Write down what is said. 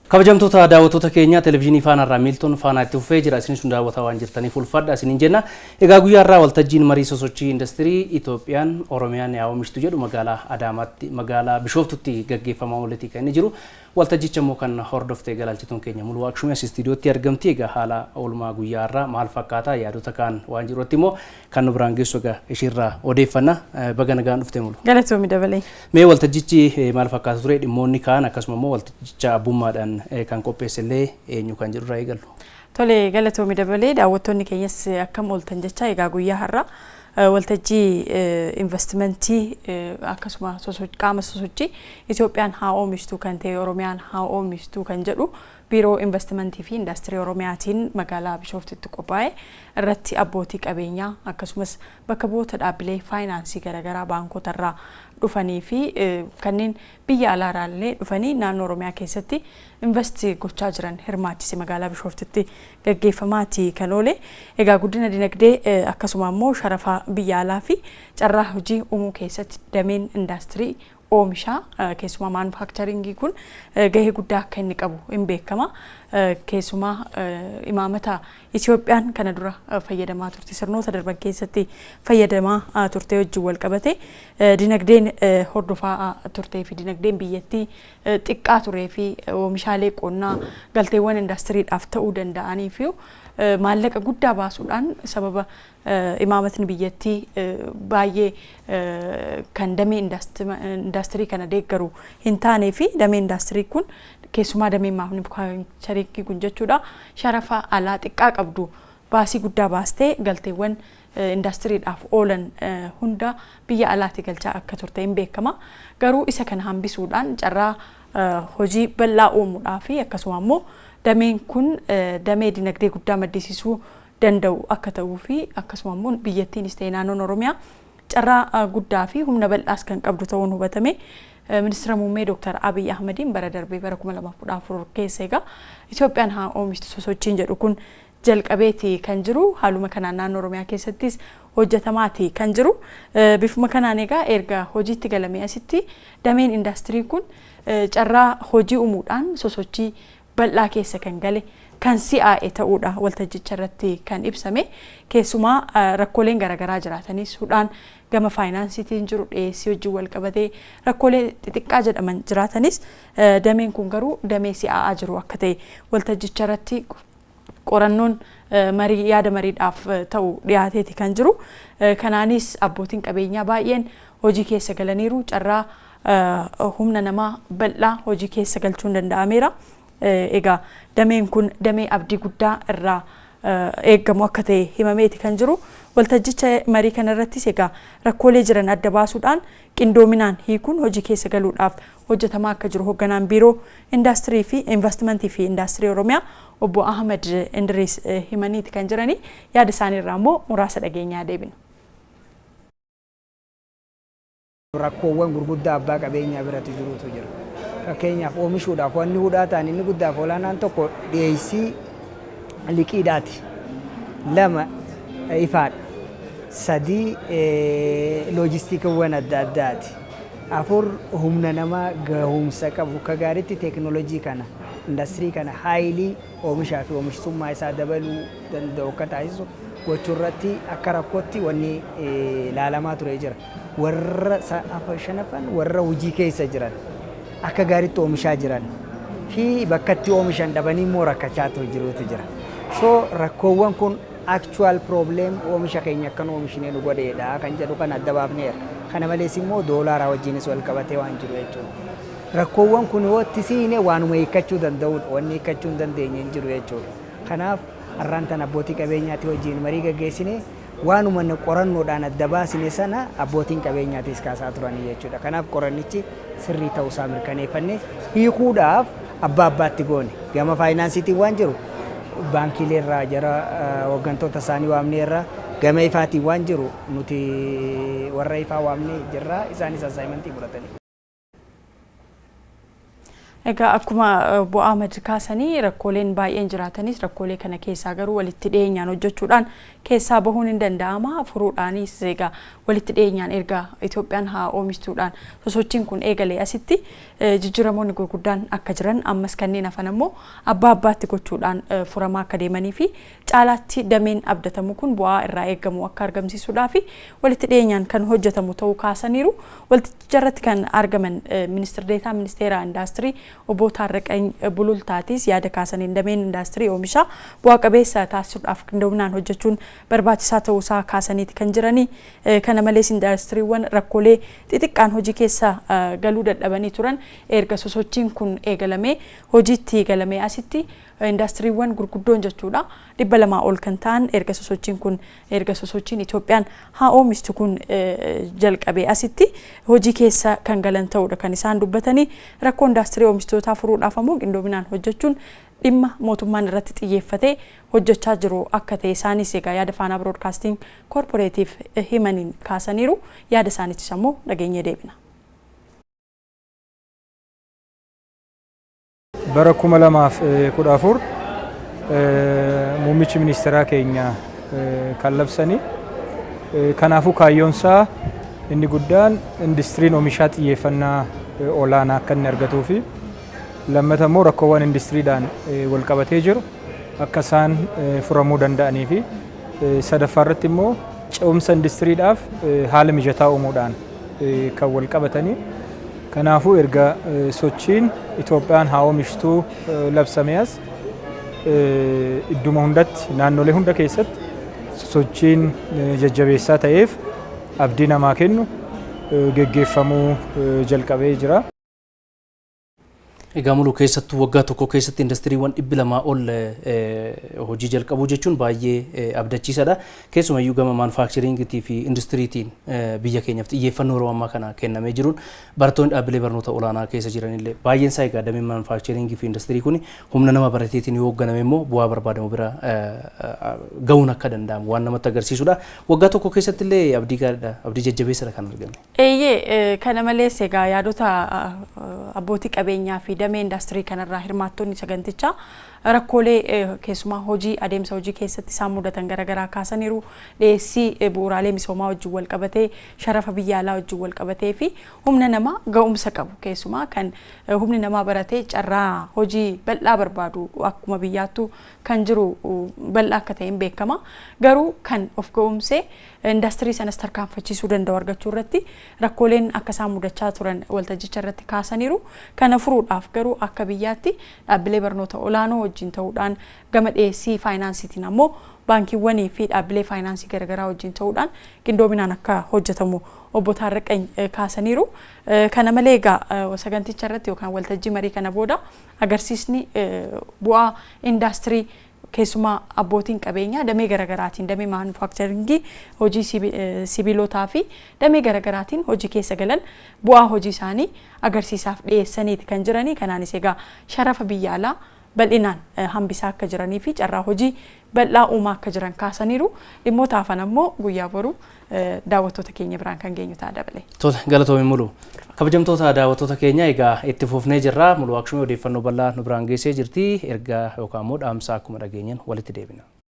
kabajamtoota daawwattoota keenya televiizyinii faana irraa miiltoon faana itti fufee jira isin sun daawwataa waan jirtaniif ulfaadha isiniin jenna. Egaa guyyaa irraa waltajjiin marii sosochii industirii Itoophiyaan Oromiyaan yaa'omishtu jedhu magaalaa Adaamaatti magaalaa Bishooftutti gaggeeffamaa ooletii kan inni jiru. Waltajjicha immoo kan hordoftee galaalchituun keenya Muluu Waaqshumee istiidiyootti argamti. Egaa haala oolmaa guyyaa irraa maal fakkaata yaadota kaan waan jirutti immoo kan nu biraan geessu egaa ishiirraa odeeffanna baga nagaan dhuftee Muluu. Galatoomii dabalee. Mee waltajjichi maal fakkaata ture dhimmoonni kaan akkasuma immoo waltajjicha abbummaadhaan kan qopheessellee eenyu kan jedhu irraa eegallu. Tole galatoomii dabalee daawwattoonni keenyas akkam ooltan jecha egaa guyyaa har'a waltajjii investimentii akkasuma qaama sosochii Itoophiyaan haa oomishtu kan ta'e Oromiyaan haa oomishtu kan jedhu biiroo investimentii fi industirii Oromiyaatiin magaalaa Bishooftutti qophaa'e irratti abbootii qabeenyaa akkasumas bakka bu'oota dhaabbilee faayinaansii garaagaraa baankota irraa dhufanii fi kanneen biyya alaaraallee dhufanii naannoo Oromiyaa keessatti investi gochaa jiran hirmaachise magaalaa Bishooftutti gaggeeffamaati kan oole. Egaa guddina dinagdee akkasuma immoo sharafa biyya alaa fi carraa hojii uumuu keessatti dameen industirii oomishaa keessumaa manufacturingii kun gahee guddaa akka inni qabu hin beekama. Keessumaa imaamata Itoophiyaan kana dura fayyadamaa turte sirnoota darban keessatti fayyadamaa turte wajjin wal qabate dinagdeen hordofaa turtee fi dinagdeen biyyattii xiqqaa turee fi oomishaalee qonnaa galteewwan indastiriidhaaf ta'uu danda'anii fi maallaqa guddaa baasuudhaan sababa imaamatni biyyattii baay'ee kan damee industirii kana deeggaru hin taanee fi damee industirii kun keessumaa damee manufacturingii kun jechuudha sharafa alaa xiqqaa qabdu baasii guddaa baastee galteewwan indastiriidhaaf oolan hunda biyya alaatti galchaa akka turte hin beekama. Garuu isa kana hambisuudhaan carraa hojii bal'aa uumuudhaa fi akkasuma immoo dameen kun damee dinagdee guddaa maddisiisuu danda'u akka ta'uu fi akkasuma immoo biyyattiinis ta'e naannoon Oromiyaa carraa guddaa fi humna bal'aas kan qabdu ta'uun hubatame. Ministeera muummee Dr. Abiy Ahmediin bara darbee bara 2014 keessa egaa Itoophiyaan haa oomishtu sosochiin jedhu kun jalqabeeti kan jiru. Haaluma kanaan naannoo Oromiyaa keessattis hojjetamaati kan jiru. Bifuma kanaan egaa erga hojiitti galamee asitti dameen industirii kun carraa hojii uumuudhaan sosochii bal'aa keessa kan gale kan si'aa'e ta'uudha waltajjicha irratti kan ibsame. Keessumaa rakkooleen garaagaraa jiraatanis hudhaan gama faayinaansiitiin jiru dhiyeessii wajjin wal qabatee rakkoolee xixiqqaa jedhaman jiraatanis dameen kun garuu damee si'aa'aa jiru akka ta'e waltajjicha irratti qorannoon marii yaada mariidhaaf ta'u dhiyaateeti kan jiru. Kanaanis abbootiin qabeenyaa baay'een hojii keessa galaniiru carraa humna namaa bal'aa hojii keessa galchuun danda'ameera. Egaa dameen kun damee abdii guddaa irraa eeggamu akka ta'e himameeti kan jiru. Waltajjicha marii kana irrattis egaa rakkoolee jiran adda baasuudhaan qindoominaan hiikuun hojii keessa galuudhaaf hojjetamaa akka jiru hoogganaan biiroo industirii fi investimentii fi industirii Oromiyaa obbo Ahmed Indiriis himaniiti kan jirani. Yaada isaanii irraa immoo muraasa dhageenyaa deebinu. Rakkoowwan gurguddaa abbaa qabeenyaa biratti jirutu jira. Fakkeenyaaf oomishuudhaaf wanni hudhaa ta'an inni guddaaf olaanaan tokko dhiyeessii liqiidhaati. 2 ifaadha. 3 loojistiikawwan adda addaati. 4 humna namaa gahumsa qabu akka gaariitti teekinooloojii kana industirii kana haayilii oomishaa fi oomishtummaa isaa dabaluu danda'u akka taasisu gochuu irratti akka rakkootti wanni ilaalamaa ture jira. Warra shanaffan warra hojii keessa jiran akka gaariitti oomishaa jiran fi bakka itti oomishan dhabanii immoo rakkachaa jirutu jira. So rakkoowwan kun actual problem oomisha keenya akkan oomishnee nu godheedha kan jedhu kan adda baafneera. Kana malees immoo doolaaraa wajjinis wal qabatee waan jiru jechuudha. Rakkoowwan kun yoo itti siine waanuma hiikkachuu danda'udha. Wanni hiikkachuu hin dandeenye hin jiru jechuudha. Kanaaf har'aan tan abbootii qabeenyaatti wajjin marii gaggeessine waanuma qorannoodhaan adda baasine sana abbootiin qabeenyaatis kaasaa turanii jechuudha. Kanaaf qorannichi sirrii ta'uusaa mirkaneeffannee hiikuudhaaf abbaa abbaatti goone. Gama faayinaansiitiin waan jiru baankiileerraa jara hooggantoota isaanii waamneerra gama ifaatiin waan jiru nuti warra ifaa waamnee jirra isaanis assaayimentii fudhatanii. Egaa akkuma bu'aa madrikaasanii rakkooleen baay'een jiraatanis rakkoolee kana keessaa garuu walitti dhiyeenyaan hojjechuudhaan keessaa bahuun hin danda'ama. Furuudhaanis egaa walitti dhiyeenyaan erga Itoophiyaan haa oomishtuudhaan sosochiin kun eegalee asitti jijjiiramoonni gurguddaan akka jiran ammas kanneen hafan ammoo abbaa abbaatti gochuudhaan furamaa akka deemanii fi caalaatti dameen abdatamu kun bu'aa irraa eegamu akka argamsiisuudhaa fi walitti dhiyeenyaan kan hojjetamu ta'uu kaasaniiru. Waltajjii kan argaman ministeera deetaa ministeera indaastirii obbo Taarraqany Bulultaatis yaada kaasaniin dameen indaastirii oomishaa bu'aa qabeessa taasisuudhaaf qindoominaan hojjechuun barbaachisaa ta'uusaa kaasaniiti kan jiranii. Kana malees indaastiriiwwan rakkoolee xixiqqaan hojii keessa galuu dadhabanii turan erga sosochiin kun eegalamee hojiitti galamee asitti indaastiriiwwan gurguddoon jechuudha 200 ol kan ta'an erga sosochiin Itoophiyaan haa oomishtu kun jalqabee asitti hojii keessa kan galan ta'uudha kan isaan dubbatanii. Rakkoo indaastirii oomishtoota furuudhaaf ammoo qindoominaan hojjechuun dhimma mootummaan irratti xiyyeeffatee hojjechaa jiru akka ta'e isaanis egaa yaada Faanaa Broadcasting Corporative himaniin kaasaniiru. Yaada isaaniitis ammoo dhageenyee deebina. Bara 2014 muummichi ministeeraa keenya kan labsanii kanaafuu kaayyoonsaa inni guddaan industiriin oomishaa xiyyeeffannaa olaanaa akka inni argatuu fi lammata immoo rakkoowwan industiriidhaan wal qabatee jiru akka isaan furamuu danda'anii fi sadaffaa irratti immoo ce'umsa industiriidhaaf haala mijataa uumuudhaan kan wal qabatanii. Kanaafuu erga sochiin Itoophiyaan haa oomishtuu labsamee as idduma hundatti naannolee hunda keessatti sochiin jajjabeessaa ta'eef abdii namaa kennu geggeeffamuu jalqabee jira. Egaa muluu keessattuu waggaa tokko keessatti indastiriiwwan 200 ol hojii jalqabuu jechuun baay'ee abdachiisaadha. Keessumayyuu gama maanufaaktcharingiitii fi industiriitiin biyya keenyaaf xiyyeeffannoo yeroo ammaa kana kennamee jiruun barattoonni dhaabbilee barnoota olaanaa keessa jiranillee baay'een isaa egaa dameen maanufaaktcharingii fi industirii kun humna nama barateetiin yoo hoogganame immoo bu'aa barbaadamu bira ga'uun akka danda'amu waan namatti agarsiisudha. Waggaa tokko keessatti illee abdii gaariidha, abdii jajjabeessadha kan argame. Kana malees egaa yaadota abbootii qabeenyaa fi damee indaastirii kanarraa hirmaattonni sagantichaa rakkoolee keessumaa hojii adeemsa hojii keessatti isaan mudatan garaagaraa kaasaniiru. Dhiyeessii bu'uuraalee misoomaa wajjin wal qabatee sharafa biyya alaa wajjin wal qabatee fi humna namaa ga'umsa qabu keessumaa kan humni namaa baratee carraa hojii bal'aa barbaadu akkuma biyyaattu kan jiru bal'aa akka ta'e beekama. Garuu kan of ga'umsee indaastirii sanas tarkaanfachiisuu danda'u argachuu irratti rakkooleen akka isaan mudachaa turan waltajjicha irratti kaasaniiru. Kana furuudhaaf garuu akka biyyaatti dhaabbilee barnoota olaanoo wajjin ta'uudhaan gama dhiyeessii faayinaansiitiin ammoo baankiiwwanii fi dhaabbilee faayinaansii garaagaraa wajjin ta'uudhaan qindoominaan akka hojjetamu obbo Taarraqany kaasaniiru. Kana malee egaa saganticha irratti yookaan waltajjii marii kana booda agarsiisni bu'aa indaastirii keessumaa abbootiin qabeenyaa damee garaagaraatiin damee maanufaaktcharingii hojii sibiilotaa fi damee garaagaraatiin hojii keessa galan bu'aa hojii isaanii agarsiisaaf dhiyeessaniiti kan jiranii. Kanaanis egaa sharafa biyya alaa bal'inaan hambisaa akka jiranii fi carraa hojii bal'aa uumaa akka jiran kaasaniiru. Dhimmoota hafan ammoo guyyaa boru daawwattoota keenya biraan kan geenyu ta'a dabale. Galatoomii muluu. Kabajamtoota daawwattoota keenya egaa itti fufnee jirra. Muluu Akshumee odeeffannoo bal'aa nu biraan geessee jirti. Ergaa yookaan immoo dhaamsa akkuma dhageenyan walitti deebina.